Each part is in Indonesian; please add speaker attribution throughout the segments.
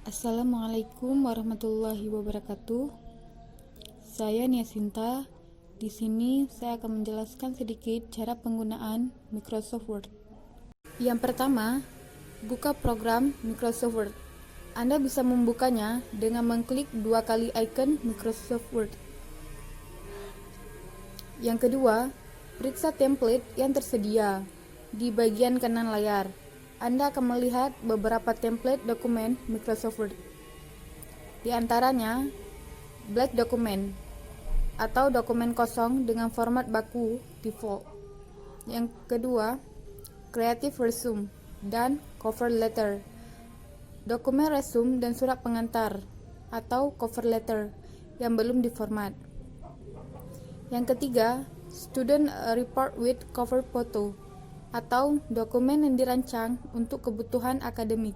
Speaker 1: Assalamualaikum warahmatullahi wabarakatuh. Saya Nia Sinta. Di sini saya akan menjelaskan sedikit cara penggunaan Microsoft Word. Yang pertama, buka program Microsoft Word. Anda bisa membukanya dengan mengklik 2 kali icon Microsoft Word. Yang kedua, periksa template yang tersedia di bagian kanan layar. Anda akan melihat beberapa template dokumen Microsoft Word. Di antaranya, blank document atau dokumen kosong dengan format baku default. Yang kedua, creative resume dan cover letter. Dokumen resume dan surat pengantar atau cover letter yang belum diformat. Yang ketiga, student report with cover photo atau dokumen yang dirancang untuk kebutuhan akademik.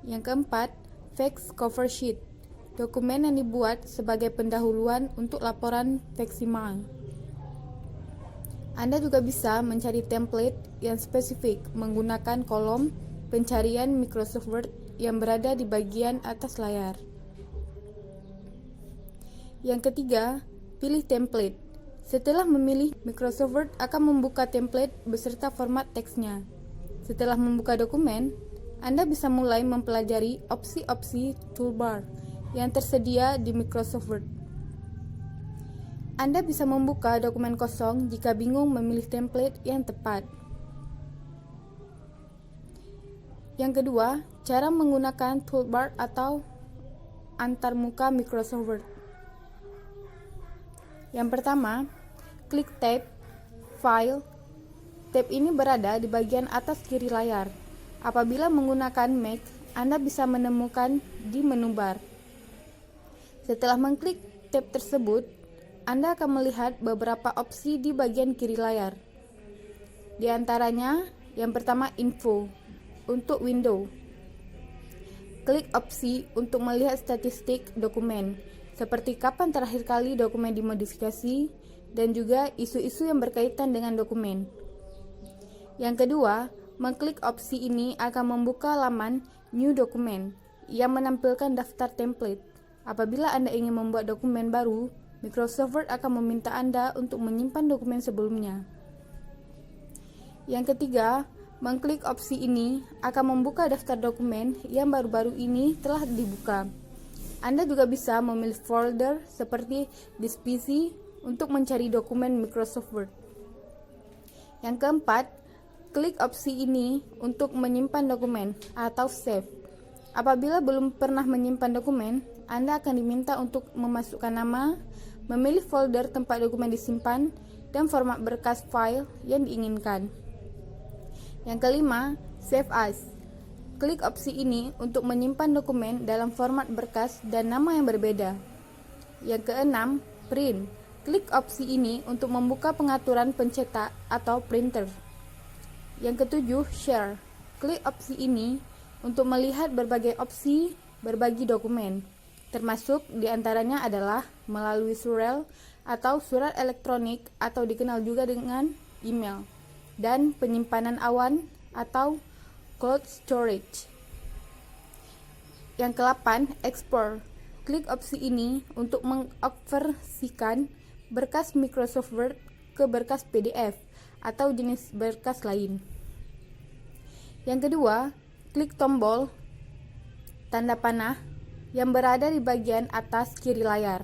Speaker 1: Yang keempat, fax cover sheet, dokumen yang dibuat sebagai pendahuluan untuk laporan faksimal. Anda juga bisa mencari template yang spesifik menggunakan kolom pencarian Microsoft Word yang berada di bagian atas layar. Yang ketiga, pilih template. Setelah memilih, Microsoft Word akan membuka template beserta format teksnya. Setelah membuka dokumen, Anda bisa mulai mempelajari opsi-opsi toolbar yang tersedia di Microsoft Word. Anda bisa membuka dokumen kosong jika bingung memilih template yang tepat. Yang kedua, cara menggunakan toolbar atau antarmuka Microsoft Word. Yang pertama, klik tab, file. Tab ini berada di bagian atas kiri layar. Apabila menggunakan Mac, Anda bisa menemukan di menu bar. Setelah mengklik tab tersebut, Anda akan melihat beberapa opsi di bagian kiri layar. Di antaranya, yang pertama info untuk Windows. Klik opsi untuk melihat statistik dokumen, seperti kapan terakhir kali dokumen dimodifikasi, dan juga isu-isu yang berkaitan dengan dokumen. Yang kedua, mengklik opsi ini akan membuka laman New Document yang menampilkan daftar template. Apabila Anda ingin membuat dokumen baru, Microsoft Word akan meminta Anda untuk menyimpan dokumen sebelumnya. Yang ketiga, mengklik opsi ini akan membuka daftar dokumen yang baru-baru ini telah dibuka. Anda juga bisa memilih folder seperti This PC untuk mencari dokumen Microsoft Word. Yang keempat, klik opsi ini untuk menyimpan dokumen atau save. Apabila belum pernah menyimpan dokumen, Anda akan diminta untuk memasukkan nama, memilih folder tempat dokumen disimpan, dan format berkas file yang diinginkan. Yang kelima, save as. Klik opsi ini untuk menyimpan dokumen dalam format berkas dan nama yang berbeda. Yang keenam, print. Klik opsi ini untuk membuka pengaturan pencetak atau printer. Yang ketujuh, share. Klik opsi ini untuk melihat berbagai opsi berbagi dokumen, termasuk diantaranya adalah melalui surel atau surat elektronik atau dikenal juga dengan email, dan penyimpanan awan atau cloud storage. Yang ke-8, export. Klik opsi ini untuk mengoversikan berkas Microsoft Word ke berkas PDF atau jenis berkas lain. Yang kedua, klik tombol tanda panah yang berada di bagian atas kiri layar.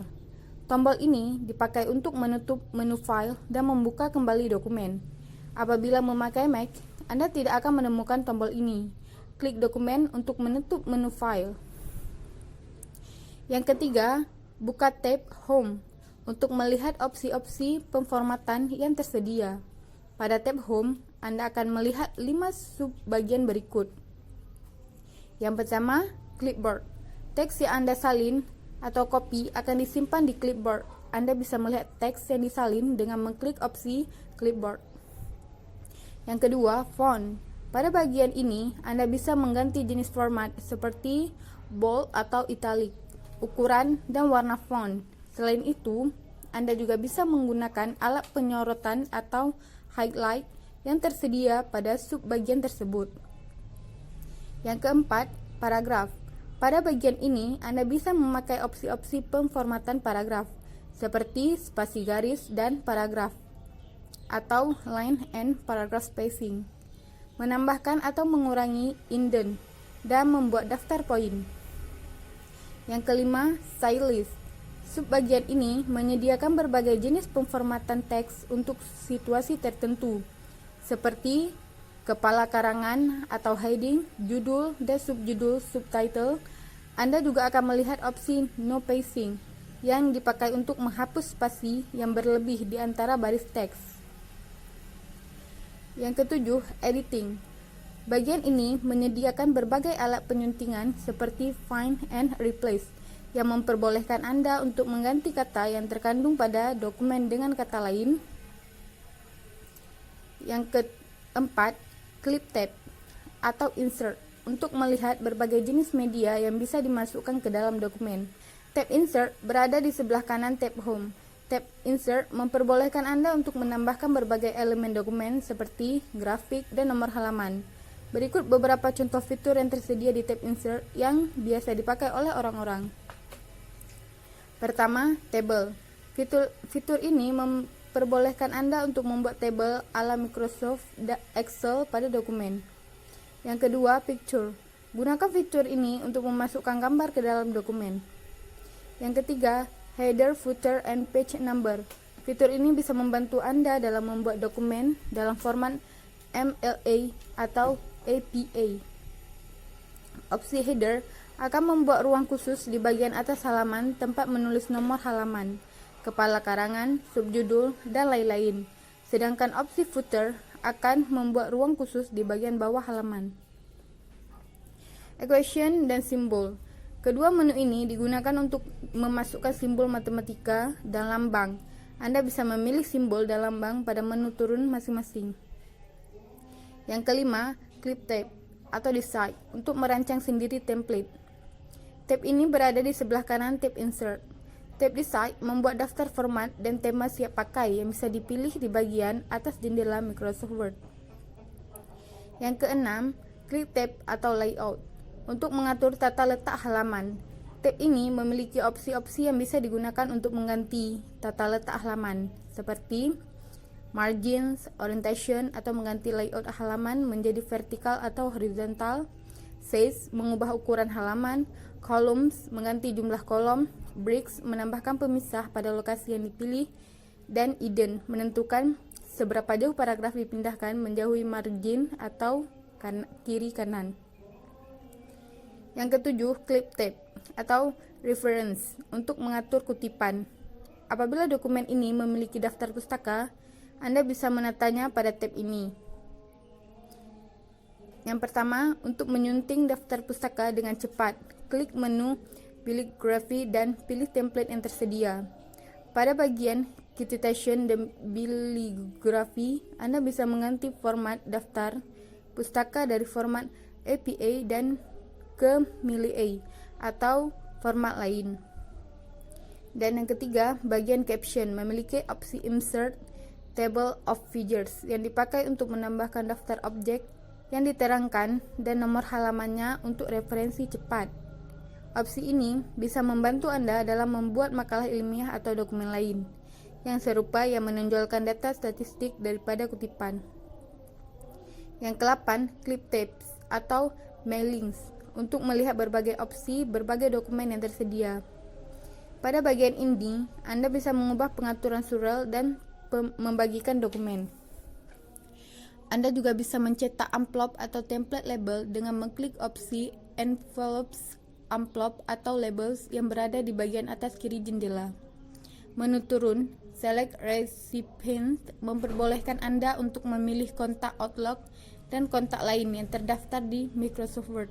Speaker 1: Tombol ini dipakai untuk menutup menu file dan membuka kembali dokumen. Apabila memakai Mac, Anda tidak akan menemukan tombol ini. Klik dokumen untuk menutup menu file. Yang ketiga, buka tab Home untuk melihat opsi-opsi pemformatan yang tersedia. Pada tab Home, Anda akan melihat 5 subbagian berikut. Yang pertama, clipboard. Teks yang Anda salin atau copy akan disimpan di clipboard. Anda bisa melihat teks yang disalin dengan mengklik opsi clipboard. Yang kedua, font. Pada bagian ini, Anda bisa mengganti jenis format seperti bold atau italic, ukuran, dan warna font. Selain itu, Anda juga bisa menggunakan alat penyorotan atau highlight yang tersedia pada subbagian tersebut. Yang keempat, paragraf. Pada bagian ini, Anda bisa memakai opsi-opsi pemformatan paragraf, seperti spasi garis dan paragraf, atau line and paragraph spacing, menambahkan atau mengurangi indent, dan membuat daftar poin. Yang kelima, stylist. Subbagian ini menyediakan berbagai jenis pemformatan teks untuk situasi tertentu, seperti kepala karangan atau heading, judul, dan subjudul, subtitle. Anda juga akan melihat opsi no spacing yang dipakai untuk menghapus spasi yang berlebih di antara baris teks. Yang ketujuh, editing. Bagian ini menyediakan berbagai alat penyuntingan seperti find and replace yang memperbolehkan Anda untuk mengganti kata yang terkandung pada dokumen dengan kata lain. Yang keempat, clip tab atau insert untuk melihat berbagai jenis media yang bisa dimasukkan ke dalam dokumen. Tab insert berada di sebelah kanan tab home. Tab insert memperbolehkan Anda untuk menambahkan berbagai elemen dokumen seperti grafik dan nomor halaman. Berikut beberapa contoh fitur yang tersedia di tab insert yang biasa dipakai oleh orang-orang. Pertama, table. Fitur ini memperbolehkan Anda untuk membuat tabel ala Microsoft Excel pada dokumen. Yang kedua, picture. Gunakan fitur ini untuk memasukkan gambar ke dalam dokumen. Yang ketiga, header, footer, and page number. Fitur ini bisa membantu Anda dalam membuat dokumen dalam format MLA atau APA. Opsi header akan membuat ruang khusus di bagian atas halaman tempat menulis nomor halaman, kepala karangan, subjudul, dan lain-lain. Sedangkan opsi footer akan membuat ruang khusus di bagian bawah halaman. Equation dan simbol. Kedua menu ini digunakan untuk memasukkan simbol matematika dan lambang. Anda bisa memilih simbol dan lambang pada menu turun masing-masing. Yang kelima, clip tab atau decide untuk merancang sendiri template. Tab ini berada di sebelah kanan tab insert. Tab decide membuat daftar format dan tema siap pakai yang bisa dipilih di bagian atas jendela Microsoft Word. Yang keenam, clip tab atau layout untuk mengatur tata letak halaman. Tab ini memiliki opsi-opsi yang bisa digunakan untuk mengganti tata letak halaman, seperti margins, orientation, atau mengganti layout halaman menjadi vertikal atau horizontal, size, mengubah ukuran halaman, columns, mengganti jumlah kolom, breaks, menambahkan pemisah pada lokasi yang dipilih, dan indent, menentukan seberapa jauh paragraf dipindahkan menjauhi margin atau kiri kanan. Yang ketujuh, clip tab atau reference untuk mengatur kutipan. Apabila dokumen ini memiliki daftar pustaka, Anda bisa menatanya pada tab ini. Yang pertama, untuk menyunting daftar pustaka dengan cepat, klik menu Bibliography dan pilih template yang tersedia. Pada bagian Citation dan Bibliography, Anda bisa mengganti format daftar pustaka dari format APA dan ke MILA atau format lain. Dan yang ketiga, bagian caption memiliki opsi insert table of figures yang dipakai untuk menambahkan daftar objek yang diterangkan dan nomor halamannya untuk referensi cepat. Opsi ini bisa membantu Anda dalam membuat makalah ilmiah atau dokumen lain yang serupa yang menonjolkan data statistik daripada kutipan. Yang ke-8, clip tabs atau mailings untuk melihat berbagai opsi berbagai dokumen yang tersedia. Pada bagian ini, Anda bisa mengubah pengaturan surel dan membagikan dokumen. Anda juga bisa mencetak amplop atau template label dengan mengklik opsi envelopes, amplop atau labels yang berada di bagian atas kiri jendela. Menu turun, select recipient memperbolehkan Anda untuk memilih kontak Outlook dan kontak lain yang terdaftar di Microsoft Word.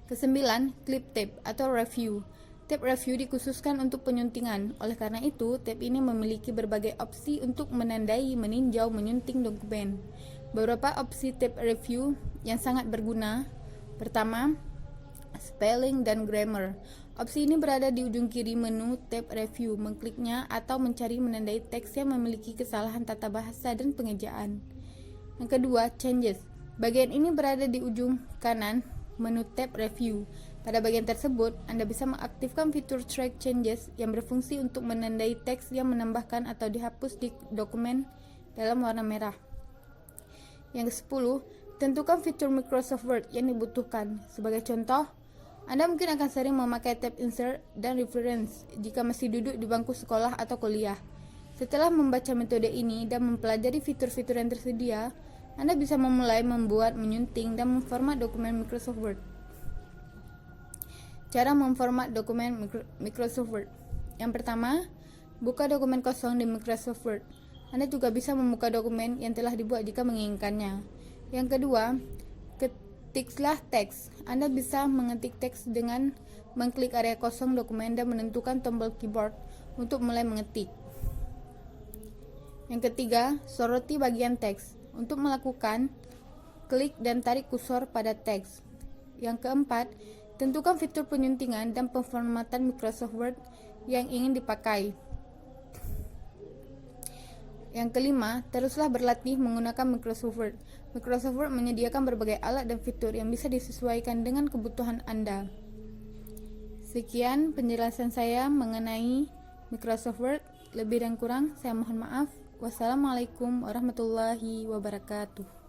Speaker 1: Kesembilan, clip tab atau review. Tab review dikhususkan untuk penyuntingan. Oleh karena itu, tab ini memiliki berbagai opsi untuk menandai, meninjau, menyunting dokumen. Beberapa opsi tab review yang sangat berguna. Pertama, spelling dan grammar. Opsi ini berada di ujung kiri menu tab review. Mengkliknya atau mencari menandai teks yang memiliki kesalahan tata bahasa dan pengejaan. Yang kedua, changes. Bagian ini berada di ujung kanan menu tab Review. Pada bagian tersebut, Anda bisa mengaktifkan fitur Track Changes yang berfungsi untuk menandai teks yang menambahkan atau dihapus di dokumen dalam warna merah. Yang ke-10, tentukan fitur Microsoft Word yang dibutuhkan. Sebagai contoh, Anda mungkin akan sering memakai tab Insert dan Reference jika masih duduk di bangku sekolah atau kuliah. Setelah membaca metode ini dan mempelajari fitur-fitur yang tersedia, Anda bisa memulai membuat, menyunting, dan memformat dokumen Microsoft Word. Cara memformat dokumen Microsoft Word. Yang pertama, buka dokumen kosong di Microsoft Word. Anda juga bisa membuka dokumen yang telah dibuat jika menginginkannya. Yang kedua, ketiklah teks. Anda bisa mengetik teks dengan mengklik area kosong dokumen dan menentukan tombol keyboard untuk mulai mengetik. Yang ketiga, soroti bagian teks. Untuk melakukan, klik dan tarik kursor pada teks. Yang keempat, tentukan fitur penyuntingan dan pemformatan Microsoft Word yang ingin dipakai. Yang kelima, teruslah berlatih menggunakan Microsoft Word. Microsoft Word menyediakan berbagai alat dan fitur yang bisa disesuaikan dengan kebutuhan Anda. Sekian penjelasan saya mengenai Microsoft Word. Lebih dan kurang, saya mohon maaf. Wassalamualaikum warahmatullahi wabarakatuh.